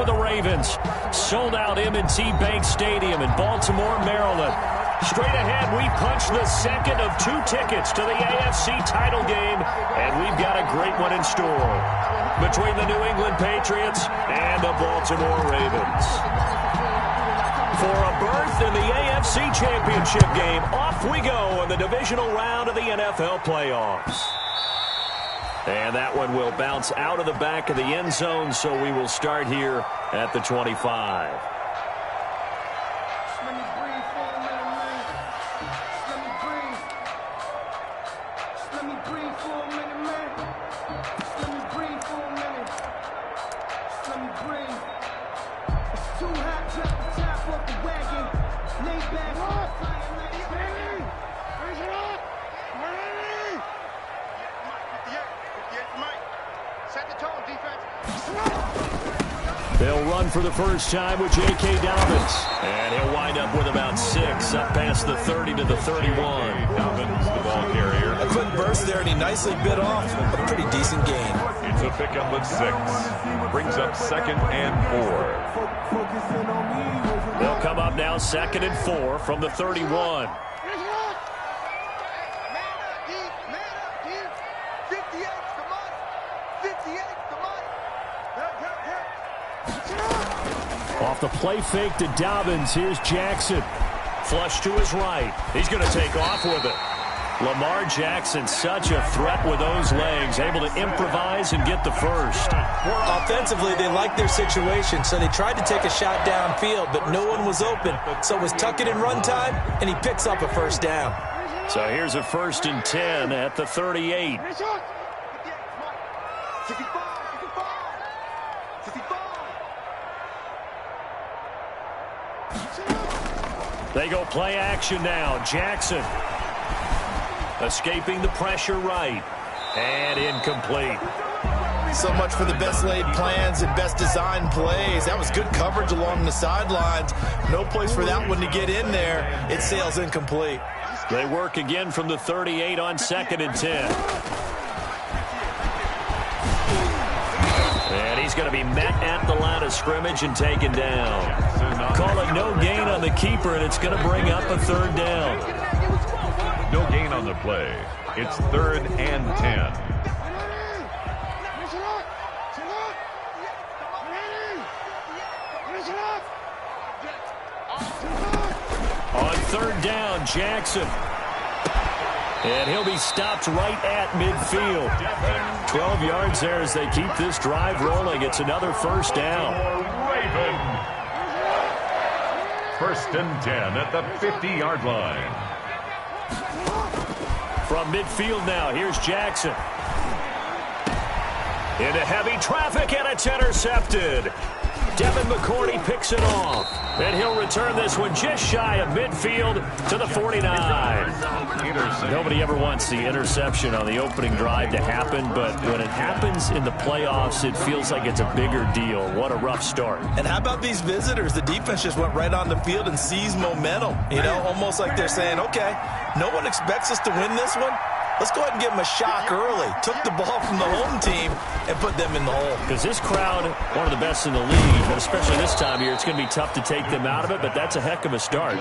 home of the Ravens. Sold out M&T Bank Stadium in Baltimore, Maryland. Straight ahead, we punch the second of 2 tickets to the AFC title game, and we've got a great one in store between the New England Patriots and the Baltimore Ravens. For a berth in the AFC Championship game, off we go in the divisional round of the NFL playoffs. And that one will bounce out of the back of the end zone, so we will start here at the 25. They'll run for the first time with J.K. Dobbins. And he'll wind up with about 6, up past the 30 to the 31. Dobbins, the ball carrier. A quick burst there, and he nicely bit off a pretty decent gain. It's a pickup of 6. Brings up 2nd and 4. They'll come up now 2nd and 4 from the 31. Off the play fake to Dobbins. Here's Jackson. Flush to his right. He's going to take off with it. Lamar Jackson, such a threat with those legs, able to improvise and get the first. Offensively, they liked their situation, so they tried to take a shot downfield, but no one was open. So it was tuck it in run time, and he picks up a first down. So here's a 1st and 10 at the 38. They go play action now. Jackson escaping the pressure right. And incomplete. So much for the best laid plans and best designed plays. That was good coverage along the sidelines. No place for that one to get in there. It sails incomplete. They work again from the 38 on 2nd and 10. And he's going to be met at the line of scrimmage and taken down. Call it no gain on the keeper, and it's going to bring up a 3rd down. No gain on the play. It's 3rd and 10. On 3rd down, Jackson. And he'll be stopped right at midfield. 12 yards there as they keep this drive rolling. It's another first down. Raven. 1st and 10 at the 50-yard line. From midfield now, here's Jackson. Into heavy traffic, and it's intercepted. Devin McCourty picks it off. And he'll return this one just shy of midfield to the 49. Nobody ever wants the interception on the opening drive to happen, but when it happens in the playoffs, it feels like it's a bigger deal. What a rough start. And how about these visitors? The defense just went right on the field and seized momentum. You know, almost like they're saying, okay, no one expects us to win this one. Let's go ahead and give them a shock early. Took the ball from the home team and put them in the hole. Because this crowd, one of the best in the league, and especially this time of year, it's going to be tough to take them out of it, but that's a heck of a start.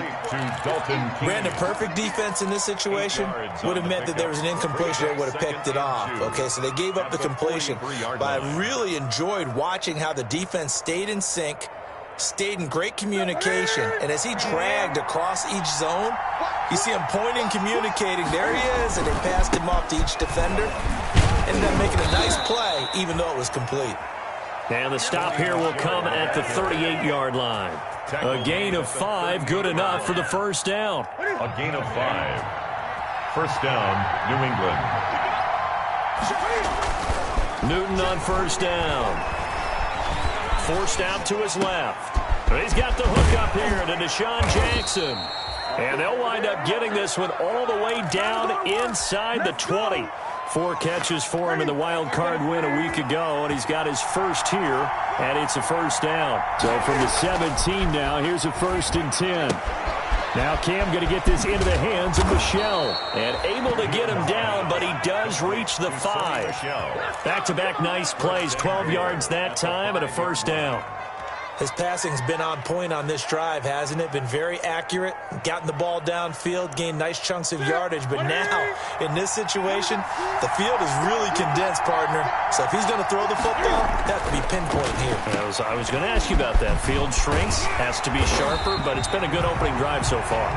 Brandon, perfect defense in this situation would have meant that there was an incompletion that would have picked it off. Okay, so they gave up the completion. But I really enjoyed watching how the defense stayed in sync, stayed in great communication, and as he dragged across each zone, you see him pointing, communicating. There he is, and they passed him off to each defender. Ended up making a nice play, even though it was complete. And the stop here will come at the 38-yard line. A gain of 5, good enough for the first down. A gain of 5. First down, New England. Newton on first down. Forced out to his left. He's got the hook up here to Deshaun Jackson. And they'll wind up getting this one all the way down inside the 20. 4 catches for him in the wild card win a week ago, and he's got his first here, and it's a first down. So from the 17 now, here's a 1st and 10. Now Cam going to get this into the hands of Michelle, and able to get him down, but he does reach the 5. Back-to-back nice plays, 12 yards that time, and a first down. His passing's been on point on this drive, hasn't it? Been very accurate, gotten the ball downfield, gained nice chunks of yardage. But now, in this situation, the field is really condensed, partner. So if he's going to throw the football, that could be pinpoint here. I was going to ask you about that. Field shrinks, has to be sharper, but it's been a good opening drive so far.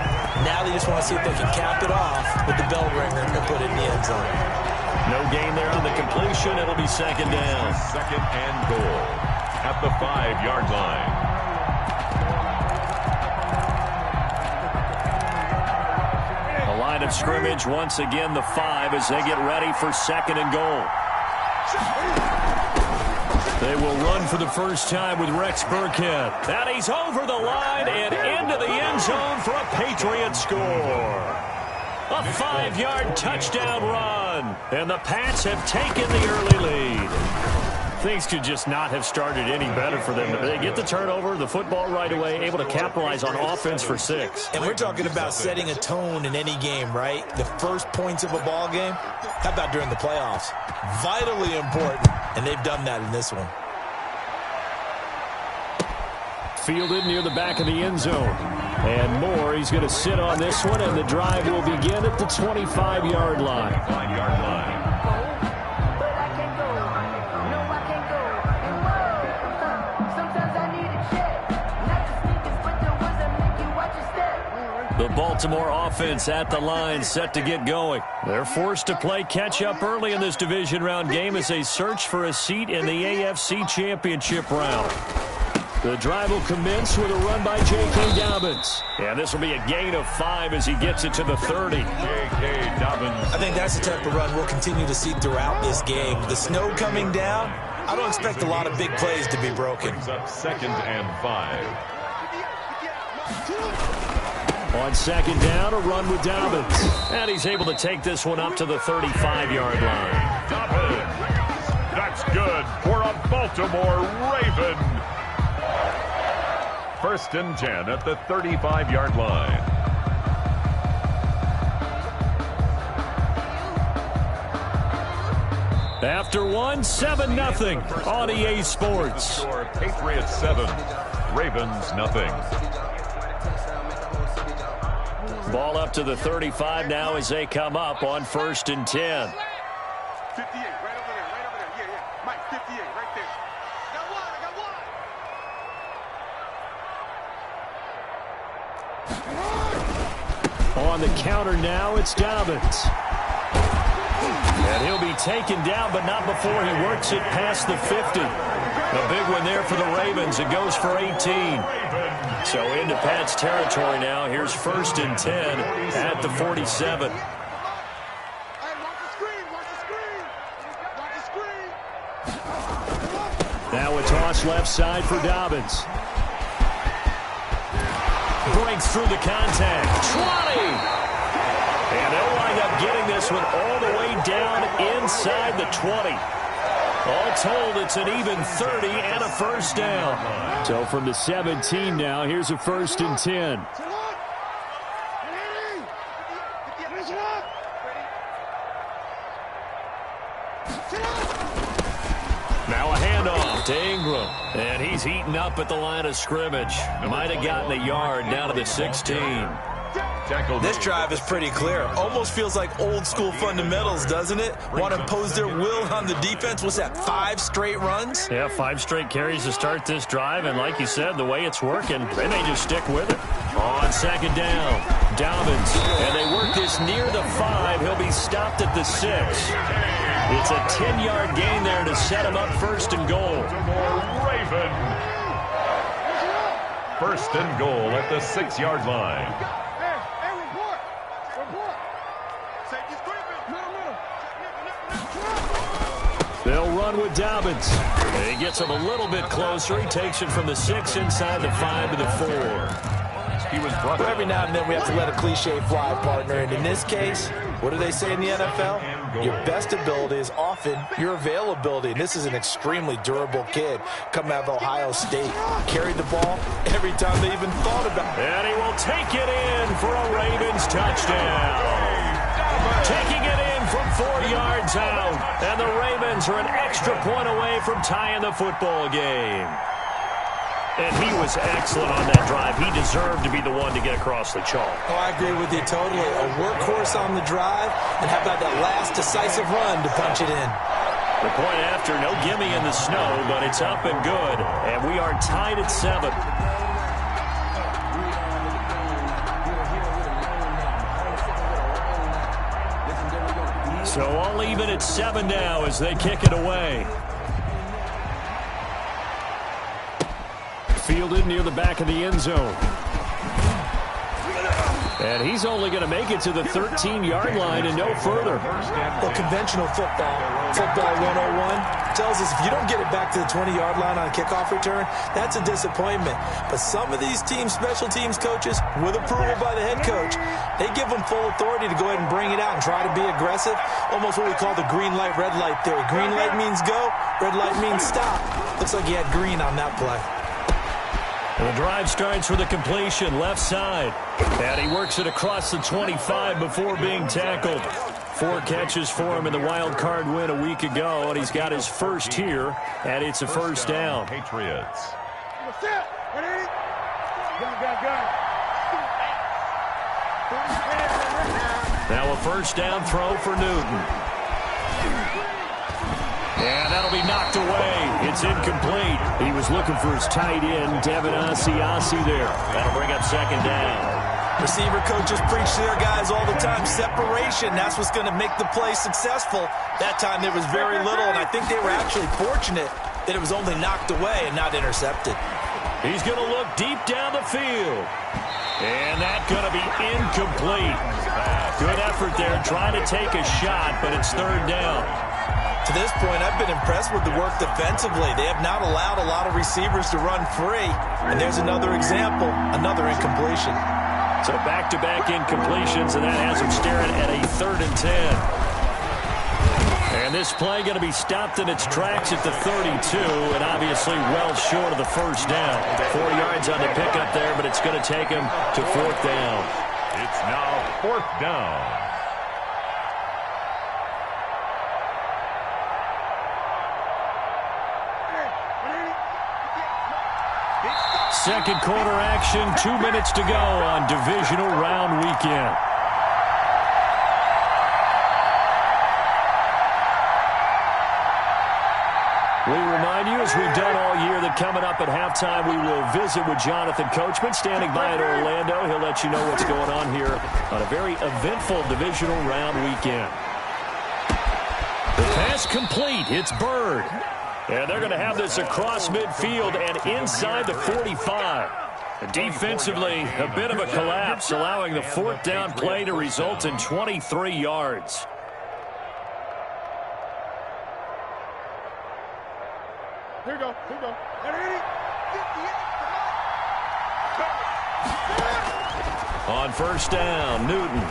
Now they just want to see if they can cap it off with the bell ringer and put it in the end zone. No gain there on the completion. It'll be second down. Second and goal at the 5-yard line. A line of scrimmage once again, the 5, as they get ready for second and goal. They will run for the first time with Rex Burkhead. And he's over the line and into the end zone for a Patriot score. A 5-yard touchdown run. And the Pats have taken the early lead. Things could just not have started any better for them. They get the turnover, the football right away, able to capitalize on offense for 6. And we're talking about setting a tone in any game, right? The first points of a ball game. How about during the playoffs? Vitally important. And they've done that in this one. Fielded near the back of the end zone. And Moore, he's going to sit on this one, and the drive will begin at the 25-yard line. 5-yard line. The Baltimore offense at the line, set to get going. They're forced to play catch-up early in this division round game as they search for a seat in the AFC Championship round. The drive will commence with a run by J.K. Dobbins. And this will be a gain of 5 as he gets it to the 30. J.K. Dobbins. I think that's the type of run we'll continue to see throughout this game. The snow coming down, I don't expect a lot of big plays to be broken. Brings up second and 5. On second down, a run with Dobbins. And he's able to take this one up to the 35-yard line. Dobbins. That's good for a Baltimore Raven. First and 10 at the 35-yard line. After one, 7-0 on EA Sports. Score Patriots 7, Ravens nothing. Ball up to the 35 now as they come up on first and 10. 58, right over there, Yeah. Mike, 58, right there. I got one. On the counter now, it's Dobbins. And he'll be taken down, but not before he works it past the 50. A big one there for the Ravens. It goes for 18. So into Pat's territory now. Here's first and 10 at the 47. Now a toss left side for Dobbins. Breaks through the contact. 20! And they'll wind up getting this one all the way down inside the 20. All told, it's an even 30 and a first down. So from the 17 now, here's a first and 10. Now a handoff to Ingram. And he's eaten up at the line of scrimmage. Might have gotten a yard down to the 16. This drive is pretty clear. Almost feels like old school fundamentals, doesn't it? Want to impose their will on the defense. What's that, 5 straight runs? Yeah, 5 straight carries to start this drive. And like you said, the way it's working, they may just stick with it. On second down, Dobbins. And they work this near the 5. He'll be stopped at the 6. It's a 10-yard gain there to set him up first and goal. Raven. First and goal at the 6-yard line. They'll run with Dobbins. And he gets him a little bit closer. He takes it from the 6 inside the 5 to the 4. He was brought Well, every now and then we have to let a cliche fly, partner. And in this case, what do they say in the NFL? Your best ability is often your availability. And this is an extremely durable kid coming out of Ohio State. Carried the ball every time they even thought about it. And he will take it in for a Ravens touchdown. Taking it in from 4 yards out. And the Ravens are an extra point away from tying the football game. And was excellent on that drive. He deserved to be the one to get across the chalk. Oh, I agree with you totally. A workhorse on the drive, and how about that last decisive run to punch it in? The point after, no gimme in the snow, but it's up and good. And we are tied at 7. So all even at 7 now as they kick it away. Fielded near the back of the end zone. And he's only going to make it to the 13-yard line and no further. Well, conventional football 101, tells us if you don't get it back to the 20-yard line on a kickoff return, that's a disappointment. But some of these teams, special teams coaches, with approval by the head coach, they give them full authority to go ahead and bring it out and try to be aggressive. Almost what we call the green light, red light theory. Green light means go, red light means stop. Looks like he had green on that play. The drive starts with a completion, left side. And he works it across the 25 before being tackled. 4 catches for him in the wild card win a week ago, and he's got his first here, and it's a first down. Patriots. Now a first down throw for Newton. And that'll be knocked away. It's incomplete. He was looking for his tight end, Devin Asiasi there. That'll bring up second down. Receiver coaches preach to their guys all the time. Separation, that's what's going to make the play successful. That time there was very little, and I think they were actually fortunate that it was only knocked away and not intercepted. He's going to look deep down the field. And that's going to be incomplete. Good effort there, trying to take a shot, but it's third down. To this point, I've been impressed with the work defensively. They have not allowed a lot of receivers to run free. And there's another example, another incompletion. So back-to-back incompletions, and that has him staring at a 3rd and 10. And this play going to be stopped in its tracks at the 32, and obviously well short of the first down. 4 yards on the pickup there, but it's going to take him to 4th down. It's now 4th down. Second quarter action, 2 minutes to go on divisional round weekend. We remind you, as we've done all year, that coming up at halftime, we will visit with Jonathan Coachman, standing by in Orlando. He'll let you know what's going on here on a very eventful divisional round weekend. The pass complete. It's Bird. And they're going to have this across midfield and inside the 45. Defensively, a bit of a collapse, allowing the 4th down play to result in 23 yards. Here we go. Here we go. On first down, Newton.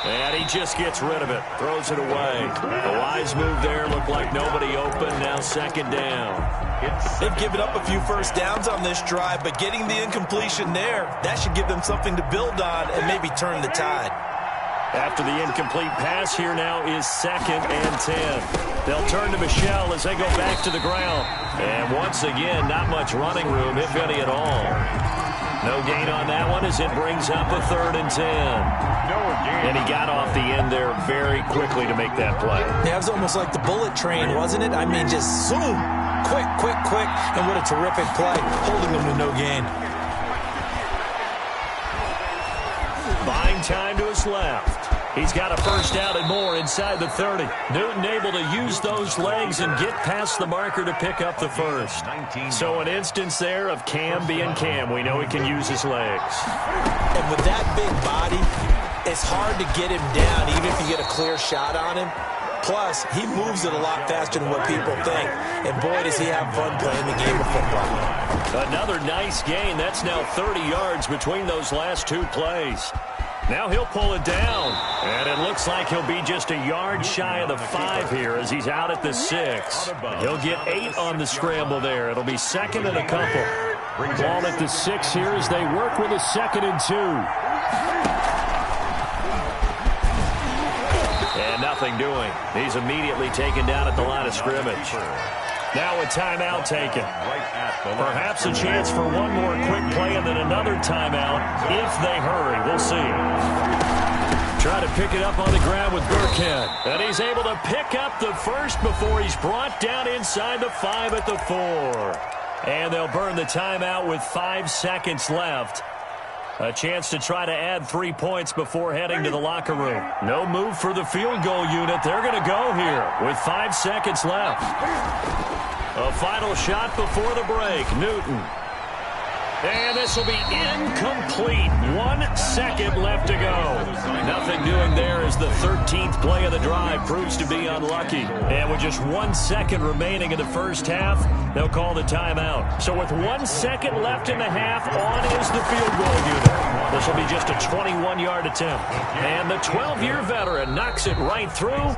And he just gets rid of it, throws it away. A wise move there, looked like nobody open, now second down. They've given up a few first downs on this drive, but getting the incompletion there, that should give them something to build on and maybe turn the tide. After the incomplete pass, here now is 2nd and 10. They'll turn to Michel as they go back to the ground. And once again, not much running room, if any at all. No gain on that one as it brings up a 3rd and 10. And he got off the end there very quickly to make that play. Yeah, it was almost like the bullet train, wasn't it? I mean, just zoom. Quick, quick, quick. And what a terrific play, holding them to no gain. Buying time to his left. He's got a first down and more inside the 30. Newton able to use those legs and get past the marker to pick up the first. So an instance there of Cam being Cam. We know he can use his legs. And with that big body, it's hard to get him down, even if you get a clear shot on him. Plus, he moves it a lot faster than what people think. And boy, does he have fun playing the game of football. Another nice gain. That's now 30 yards between those last 2 plays. Now he'll pull it down. And it looks like he'll be just a yard shy of the 5 here as he's out at the 6. He'll get 8 on the scramble there. It'll be 2nd and a couple. Ball at the 6 here as they work with a 2nd and 2. And nothing doing. He's immediately taken down at the line of scrimmage. Now a timeout taken. Perhaps a chance for one more quick play and then another timeout if they hurry. We'll see. Try to pick it up on the ground with Burkhead. And he's able to pick up the first before he's brought down inside the 5 at the 4. And they'll burn the timeout with 5 seconds left. A chance to try to add 3 points before heading to the locker room. No move for the field goal unit. They're going to go here with 5 seconds left. A final shot before the break. Newton. And this will be incomplete. 1 second left to go. Nothing doing there as the 13th play of the drive proves to be unlucky. And with just 1 second remaining in the first half, they'll call the timeout. So with 1 second left in the half, on is the field goal unit. This will be just a 21-yard attempt. And the 12-year veteran knocks it right through.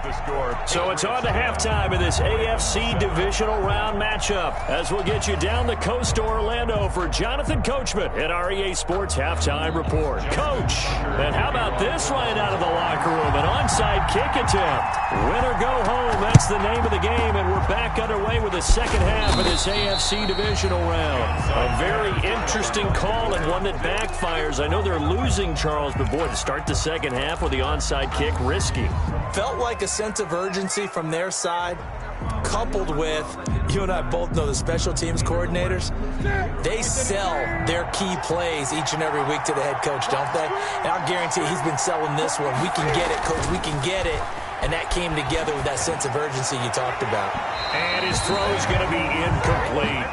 So it's on to halftime in this AFC divisional round matchup as we'll get you down the coast to Orlando for Jonathan Coachman at our EA Sports Halftime Report. Coach, and how about this right out of the locker room? An onside kick attempt. Win or go home, that's the name of the game, and we're back underway with the second half of this AFC divisional round. A very interesting call and one that backfires. I know they're losing, Charles, but boy, to start the second half with the onside kick, risky. Felt like a sense of urgency from their side, coupled with, you and I both know the special teams coordinators, they sell their key plays each and every week to the head coach, don't they? And I'll guarantee he's been selling this one. We can get it, coach, we can get it. And that came together with that sense of urgency you talked about. And his throw is going to be incomplete.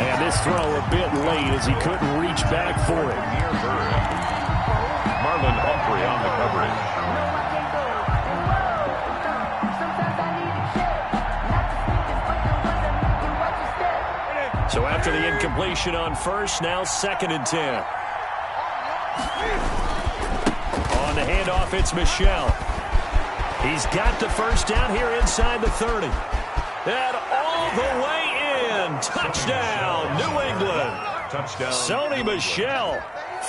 And this throw a bit late as he couldn't reach back for it. Marlon Humphrey on the coverage. So after the incompletion on first, now 2nd and 10. On the handoff, it's Michel. He's got the first down here inside the 30. And all the way in. Touchdown, New England. Touchdown. Sony Michel,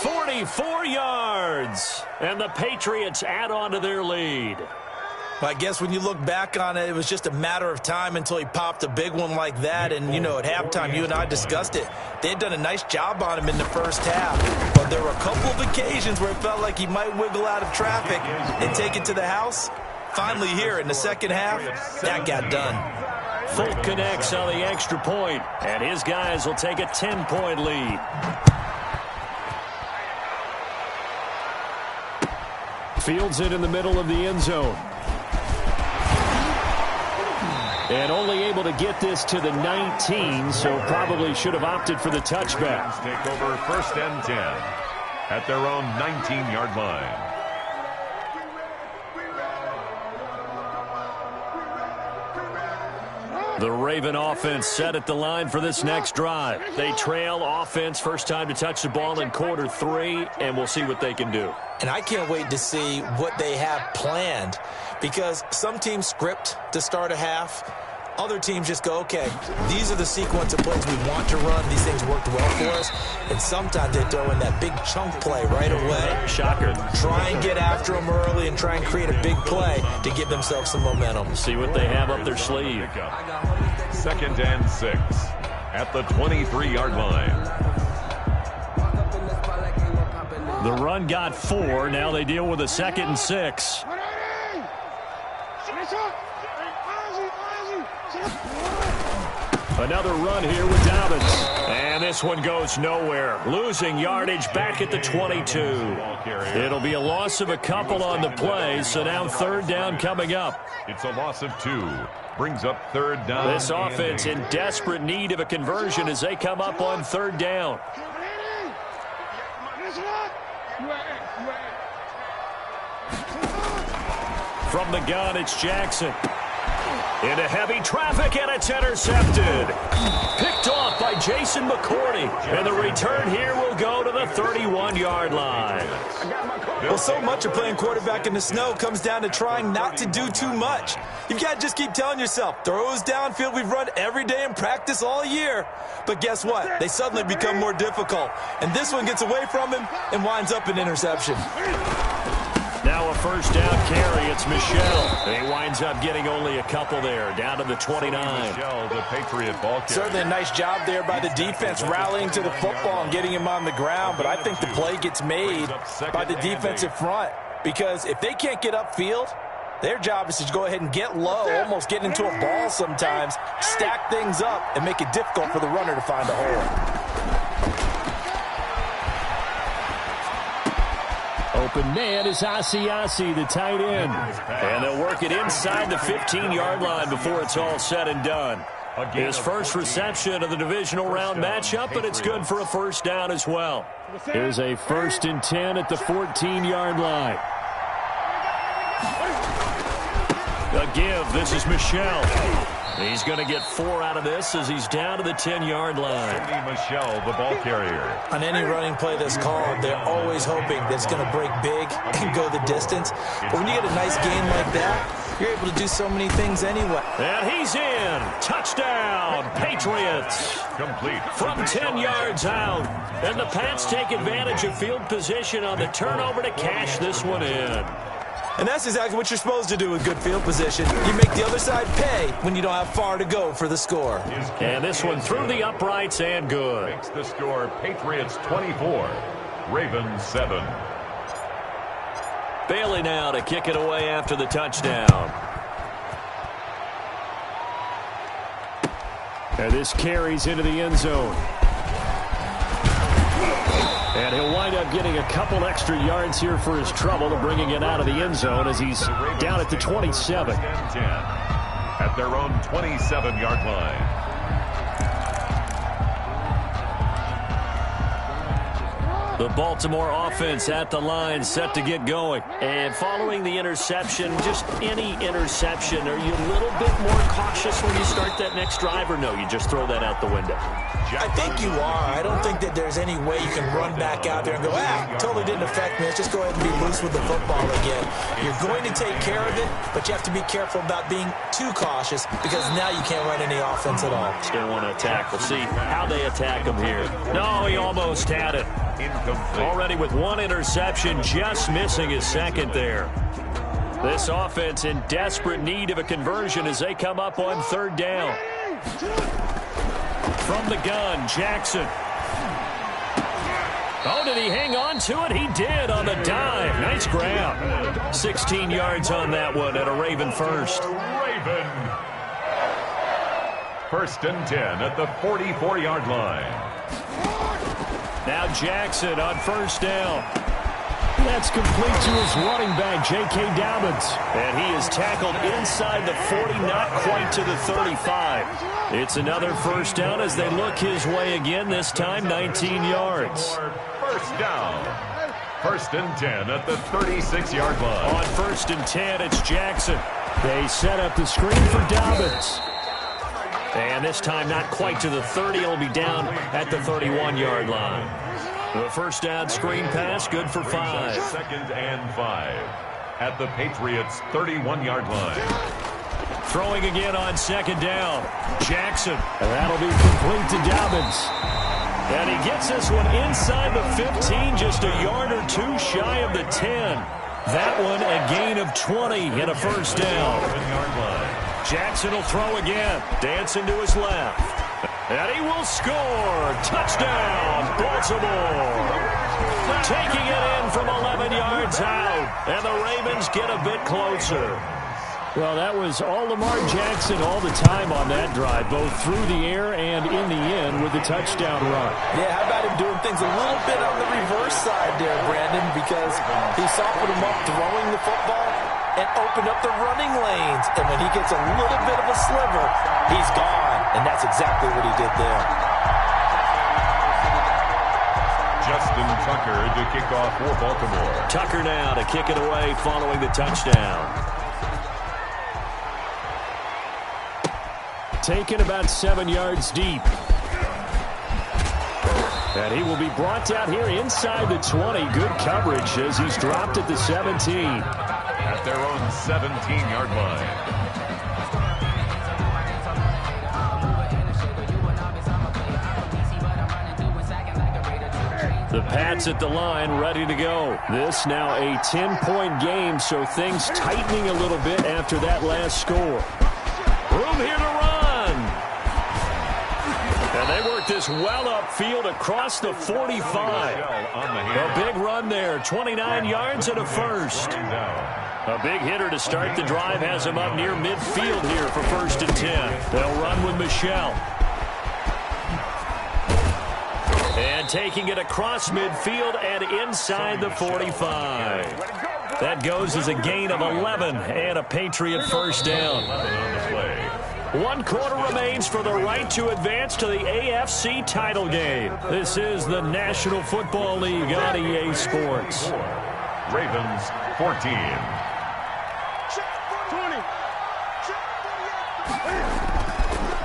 44 yards. And the Patriots add on to their lead. I guess when you look back on it, it was just a matter of time until he popped a big one like that. And, you know, at halftime, you and I discussed it. They had done a nice job on him in the first half. But there were a couple of occasions where it felt like he might wiggle out of traffic and take it to the house. Finally here in the second half, that got done. Folk connects on the extra point, and his guys will take a 10-point lead. Fields it in the middle of the end zone. And only able to get this to the 19, so probably should have opted for the touchback. Take over 1st and 10 at their own 19-yard line. The Raven offense set at the line for this next drive. They trail offense, first time to touch the ball in quarter 3, and we'll see what they can do. And I can't wait to see what they have planned, because some teams script to start a half. Other teams just go, okay, these are the sequence of plays we want to run. These things worked well for us. And sometimes they throw in that big chunk play right away. Shocker. Try and get after them early and try and create a big play to give themselves some momentum. See what they have up their sleeve. 2nd and 6 at the 23-yard line. The run got 4. Now they deal with a 2nd and 6. Another run here with Dobbins. And this one goes nowhere. Losing yardage back at the 22. It'll be a loss of a couple on the play, so now 3rd down coming up. It's a loss of 2. Brings up 3rd down. This offense in desperate need of a conversion as they come up on 3rd down. From the gun, it's Jackson. Into heavy traffic, and it's intercepted. Picked off by Jason McCourty. And the return here will go to the 31-yard line. Well, so much of playing quarterback in the snow comes down to trying not to do too much. You've got to just keep telling yourself, throws downfield we've run every day in practice all year. But guess what? They suddenly become more difficult. And this one gets away from him and winds up an interception. Now Now a first down carry. It's Michel. He winds up getting only a couple there, down to the 29. Michel, the Patriot ball carrier. Certainly a nice job there by the defense rallying to the football and getting him on the ground, but I think the play gets made by the defensive front because if they can't get upfield, their job is to go ahead and get low, almost get into a ball sometimes, stack things up, and make it difficult for the runner to find a hole. Open man is Asiasi, the tight end. And they'll work it inside the 15-yard line before it's all said and done. His first reception of the divisional round matchup, but it's good for a first down as well. Here's a 1st and 10 at the 14-yard line. A give. This is Michel. He's going to get 4 out of this as he's down to the 10-yard line. Michel, the ball carrier. On any running play that's called, they're always hoping that it's going to break big and go the distance. But when you get a nice gain like that, you're able to do so many things anyway. And he's in. Touchdown, Patriots. Complete. From 10 yards out. And the Pats take advantage of field position on the turnover to cash this one in. And that's exactly what you're supposed to do with good field position. You make the other side pay when you don't have far to go for the score. And this one through the uprights and good. Makes the score Patriots 24, Ravens 7. Bailey now to kick it away after the touchdown. And this carries into the end zone. And he'll wind up getting a couple extra yards here for his trouble to bringing it out of the end zone as he's down at the 27. At their own 27-yard line. The Baltimore offense at the line, set to get going. And following the interception, just any interception, are you a little bit more cautious when you start that next drive, or no, you just throw that out the window? I think you are. I don't think that there's any way you can run back out there and go, totally didn't affect me. Let's just go ahead and be loose with the football again. You're going to take care of it, but you have to be careful about being too cautious because now you can't run any offense at all. Still want to attack. We'll see how they attack him here. No, he almost had it. Incomplete. Already with one interception, just missing his second there. This offense in desperate need of a conversion as they come up on 3rd down. From the gun, Jackson. Oh, did he hang on to it? He did on the dive. Nice grab. 16 yards on that one and a Raven first. Raven. 1st and 10 at the 44-yard line. Now Jackson on 1st down. That's complete to his running back, J.K. Dobbins. And he is tackled inside the 40, not quite to the 35. It's another 1st down as they look his way again, this time 19 yards. 1st down. 1st and 10 at the 36-yard line. On 1st and 10, it's Jackson. They set up the screen for Dobbins. And this time not quite to the 30. It'll be down at the 31-yard line. The 1st down screen pass, good for 5. 2nd and 5 at the Patriots' 31-yard line. Throwing again on 2nd down. Jackson. And that'll be complete to Dobbins. And he gets this one inside the 15, just a yard or two shy of the 10. That one a gain of 20 and a 1st down. 7-yard line. Jackson will throw again. Dancing to his left. And he will score. Touchdown, Baltimore. Taking it in from 11 yards out. And the Ravens get a bit closer. Well, that was all Lamar Jackson all the time on that drive, both through the air and in the end with the touchdown run. Yeah, how about him doing things a little bit on the reverse side there, Brandon, because he softened him up throwing the football and opened up the running lanes. And when he gets a little bit of a sliver, he's gone. And that's exactly what he did there. Justin Tucker to kick off for Baltimore. Tucker now to kick it away following the touchdown. Taken about 7 yards deep. And he will be brought down here inside the 20. Good coverage as he's dropped at the 17. At their own 17-yard line. The Pats at the line, ready to go. This now a 10-point game, so things tightening a little bit after that last score. Room here to run. And they work this well upfield across the 45. A big run there, 29 yards and a first. A big hitter to start the drive has him up near midfield here for 1st and 10. They'll run with Michelle. And taking it across midfield and inside the 45. That goes as a gain of 11 and a Patriot first down. 1 quarter remains for the right to advance to the AFC title game. This is the National Football League on EA Sports. Ravens 14.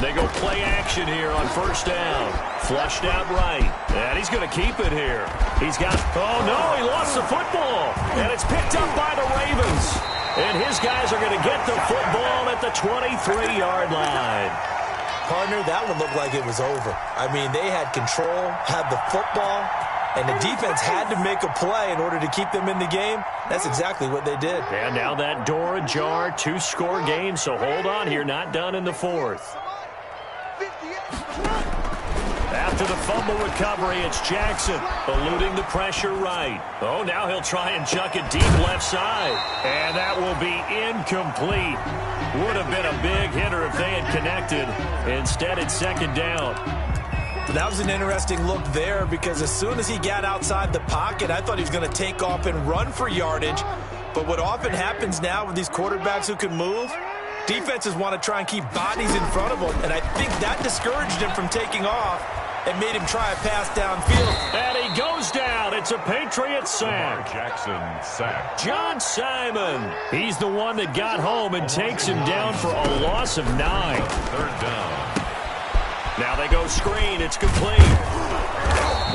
They go play action here on 1st down. Flushed out right. And he's going to keep it here. He's got, oh no, he lost the football. And it's picked up by the Ravens. And his guys are going to get the football at the 23-yard line. Partner, that one looked like it was over. I mean, they had control, had the football, and the defense had to make a play in order to keep them in the game. That's exactly what they did. And now that door ajar, 2-score game, so hold on here, not done in the 4th. After the fumble recovery, it's Jackson eluding the pressure right. Oh, now he'll try and chuck it deep left side. And that will be incomplete. Would have been a big hitter if they had connected. Instead, it's 2nd down. That was an interesting look there because as soon as he got outside the pocket, I thought he was going to take off and run for yardage. But what often happens now with these quarterbacks who can move, defenses want to try and keep bodies in front of them, and I think that discouraged him from taking off and made him try a pass downfield. And he goes down. It's a Patriot sack. Jackson sack. John Simon. He's the one that got home and takes him down for a loss of 9. 3rd down. Now they go screen. It's complete.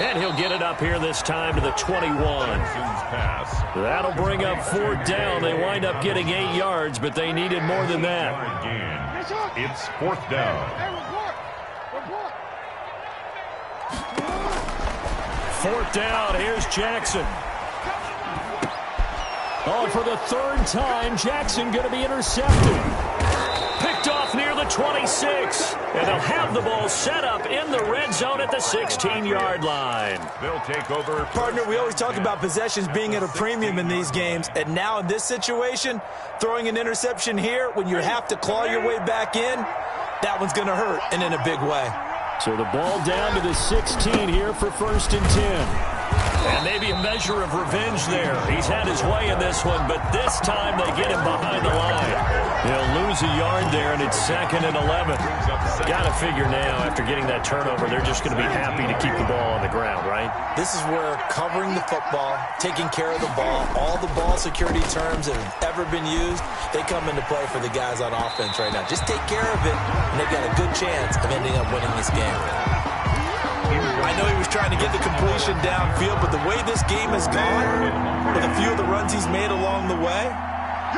And he'll get it up here this time to the 21. Pass. That'll bring up 4th down. They wind up getting 8 yards, but they needed more than that. It's 4th down. 4th down. Here's Jackson. Oh, for the 3rd time, Jackson going to be intercepted. Picked off near the 26. And they'll have the ball set up in the red zone at the 16-yard line. They'll take over. Partner, we always talk about possessions being at a premium in these games. And now in this situation, throwing an interception here when you have to claw your way back in, that one's going to hurt, and in a big way. So the ball down to the 16 here for 1st and 10. And maybe a measure of revenge there. He's had his way in this one, but this time they get him behind the line. He'll lose a yard there, and it's 2nd and 11. Got to figure now, after getting that turnover, they're just going to be happy to keep the ball on the ground, right? This is where covering the football, taking care of the ball, all the ball security terms that have ever been used, they come into play for the guys on offense right now. Just take care of it, and they've got a good chance of ending up winning this game. I know he was trying to get the completion downfield, but the way this game has gone, with a few of the runs he's made along the way,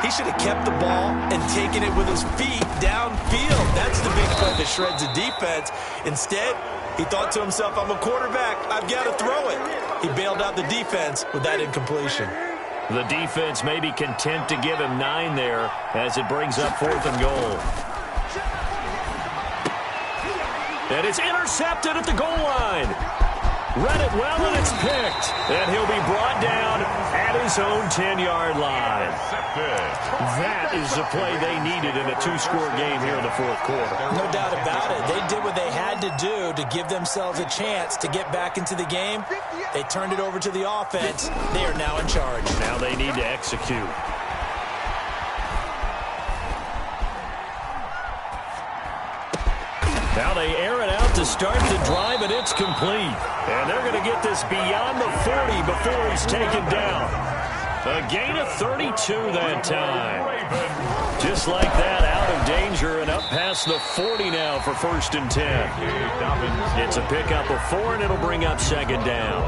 he should have kept the ball and taken it with his feet downfield. That's the big play that shreds the defense. Instead, he thought to himself, I'm a quarterback, I've got to throw it. He bailed out the defense with that incompletion. The defense may be content to give him 9 there as it brings up 4th and goal. And it's intercepted at the goal line. Read it well, and it's picked. And he'll be brought down at his own 10-yard line. That is the play they needed in a 2-score game here in the 4th quarter. No doubt about it. They did what they had to do to give themselves a chance to get back into the game. They turned it over to the offense. They are now in charge. Now they need to execute. Now they air it out to start the drive, and it's complete. And they're going to get this beyond the 40 before he's taken down. A gain of 32 that time. Just like that, out of danger and up past the 40 now for 1st and 10. It's a pickup of 4, and it'll bring up 2nd down.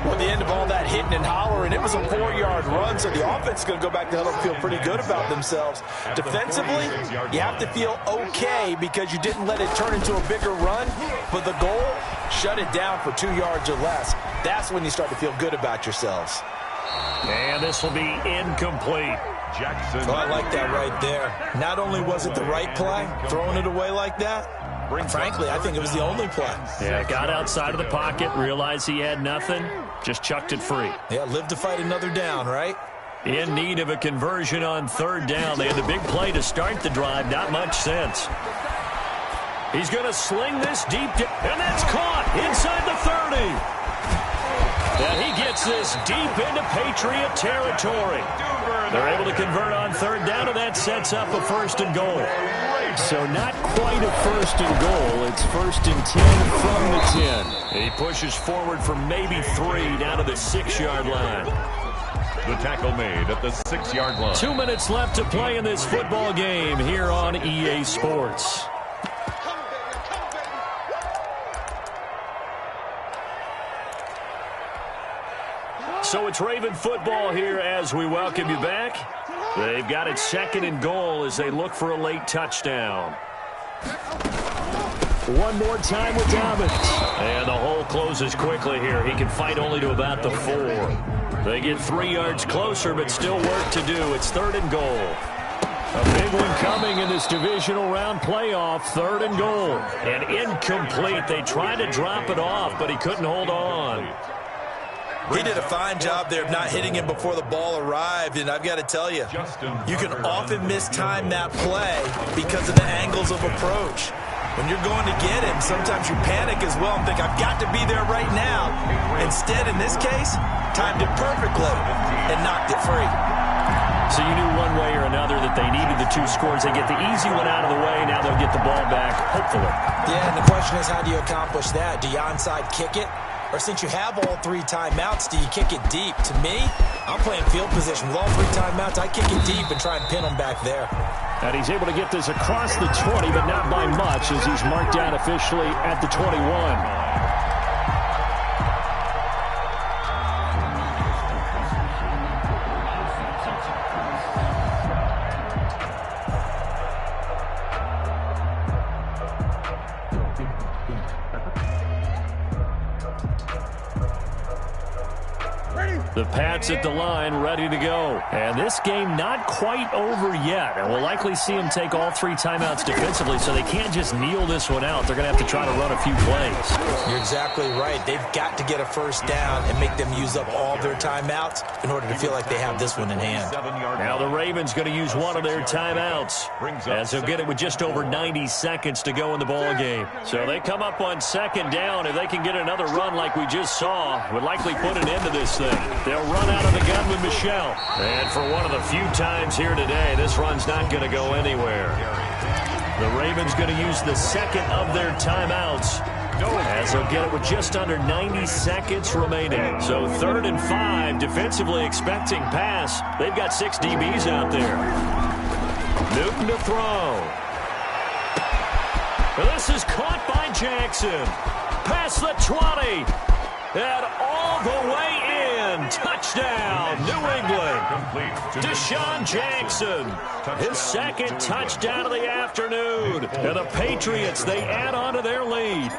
Well, at the end of all that hitting and hollering, it was a 4-yard run, so the offense is going to go back to huddle and feel pretty good about themselves. Defensively, you have to feel okay because you didn't let it turn into a bigger run, but the goal shut it down for 2 yards or less, that's when you start to feel good about yourselves. And this will be incomplete. Jackson. Oh, I like that right there. Not only was it the right play, throwing it away like that, frankly, I think it was the only play. Yeah, got outside of the pocket, realized he had nothing, just chucked it free. Yeah, live to fight another down, right? In need of a conversion on third down. They had the big play to start the drive, not much sense. He's going to sling this deep, and that's caught inside the 30. And he gets this deep into Patriot territory. They're able to convert on third down, and that sets up a 1st and goal. So not quite a 1st and goal. It's 1st and 10 from the 10. He pushes forward for maybe 3 down to the 6-yard line. The tackle made at the 6-yard line. 2 minutes left to play in this football game here on EA Sports. So it's Raven football here as we welcome you back. They've got it 2nd and goal as they look for a late touchdown. One more time with Dobbins. And the hole closes quickly here. He can fight only to about the 4. They get 3 yards closer, but still work to do. It's 3rd and goal. A big one coming in this divisional round playoff. 3rd and goal. And incomplete. They tried to drop it off, but he couldn't hold on. He did a fine job there of not hitting him before the ball arrived, and I've got to tell you, you can often mistime that play because of the angles of approach. When you're going to get him, sometimes you panic as well and think, I've got to be there right now. Instead, in this case, timed it perfectly and knocked it free. So you knew one way or another that they needed the 2 scores. They get the easy one out of the way. Now they'll get the ball back, hopefully. Yeah, and the question is, how do you accomplish that? Do you onside kick it? Or since you have all 3 timeouts, do you kick it deep? To me, I'm playing field position. With all 3 timeouts, I kick it deep and try and pin them back there. And he's able to get this across the 20, but not by much as he's marked down officially at the 21. The Pats at the line, ready to go. And this game not quite over yet. And we'll likely see them take all 3 timeouts defensively, so they can't just kneel this one out. They're going to have to try to run a few plays. You're exactly right. They've got to get a 1st down and make them use up all their timeouts in order to feel like they have this one in hand. Now the Ravens going to use one of their timeouts, as they'll get it with just over 90 seconds to go in the ball game. So they come up on 2nd down. If they can get another run like we just saw, would likely put an end to this thing. They'll run out of the gun with Michelle. And for one of the few times here today, this run's not going to go anywhere. The Ravens going to use the 2nd of their timeouts, as they'll get it with just under 90 seconds remaining. So 3rd and 5, defensively expecting pass. They've got 6 DBs out there. Newton to throw. This is caught by Jackson. Past the 20. And all the way in. Touchdown, New England. Deshaun Jackson, his 2nd touchdown of the afternoon. And the Patriots, they add on to their lead.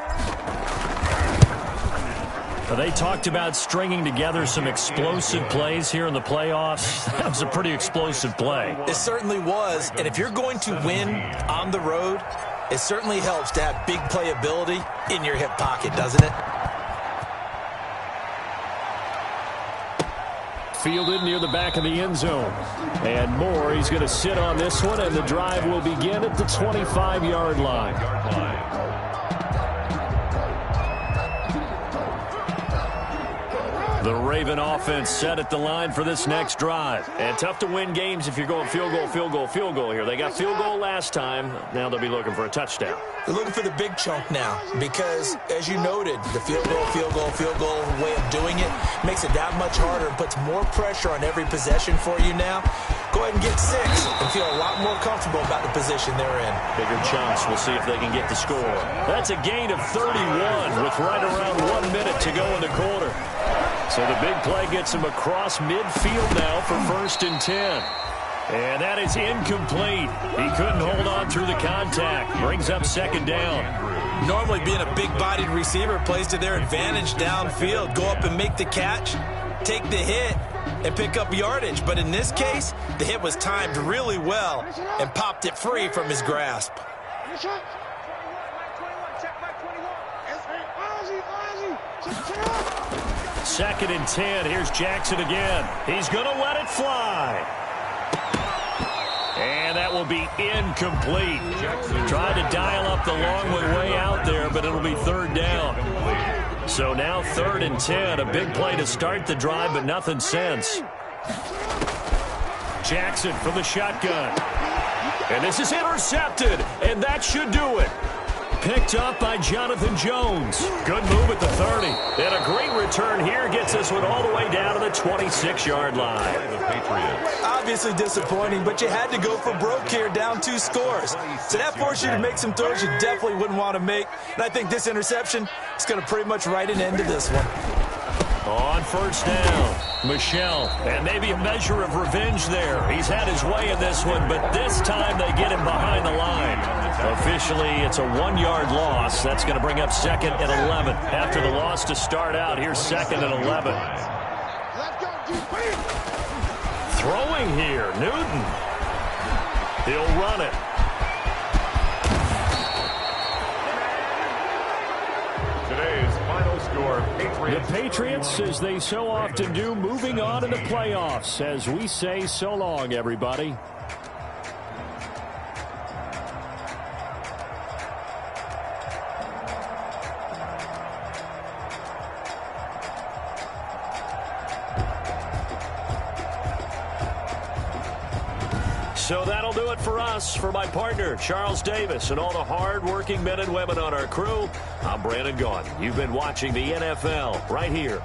They talked about stringing together some explosive plays here in the playoffs. That was a pretty explosive play. It certainly was. And if you're going to win on the road, it certainly helps to have big playability in your hip pocket, doesn't it? Fielded near the back of the end zone. And Moore, he's going to sit on this one, and the drive will begin at the 25-yard line. The Raven offense set at the line for this next drive. And tough to win games if you're going field goal, field goal, field goal here. They got field goal last time. Now they'll be looking for a touchdown. They're looking for the big chunk now because, as you noted, the field goal way of doing it makes it that much harder and puts more pressure on every possession for you now. Go ahead and get 6 and feel a lot more comfortable about the position they're in. Bigger chunks. We'll see if they can get the score. That's a gain of 31 with right around 1 minute to go in the quarter. So the big play gets him across midfield now for 1st and 10. And that is incomplete. He couldn't hold on through the contact. Brings up second down. Normally being a big-bodied receiver plays to their advantage downfield. Go up and make the catch, take the hit, and pick up yardage. But in this case, the hit was timed really well and popped it free from his grasp. Second and 10. Here's Jackson again. He's going to let it fly. And that will be incomplete. Tried to dial up the long way out there, but it'll be third down. So now third and 10. A big play to start the drive, but nothing since. Jackson from the shotgun. And this is intercepted, and that should do it. Picked up by Jonathan Jones. Good move at the 30. And a great return here gets this one all the way down to the 26-yard line. Obviously disappointing, but you had to go for broke here, down 2 scores. So that forced you to make some throws you definitely wouldn't want to make. And I think this interception is going to pretty much write an end to this one. On first down, Michel, and maybe a measure of revenge there. He's had his way in this one, but this time they get him behind the line. Officially, it's a 1-yard loss. That's going to bring up second and 11. After the loss to start out, here's second and 11. Throwing here, Newton. He'll run it. Today's final score, Patriots. The Patriots, as they so often do, moving on in the playoffs. As we say so long, everybody. So that'll do it for us. For my partner, Charles Davis, and all the hard-working men and women on our crew, I'm Brandon Gaudin. You've been watching the NFL right here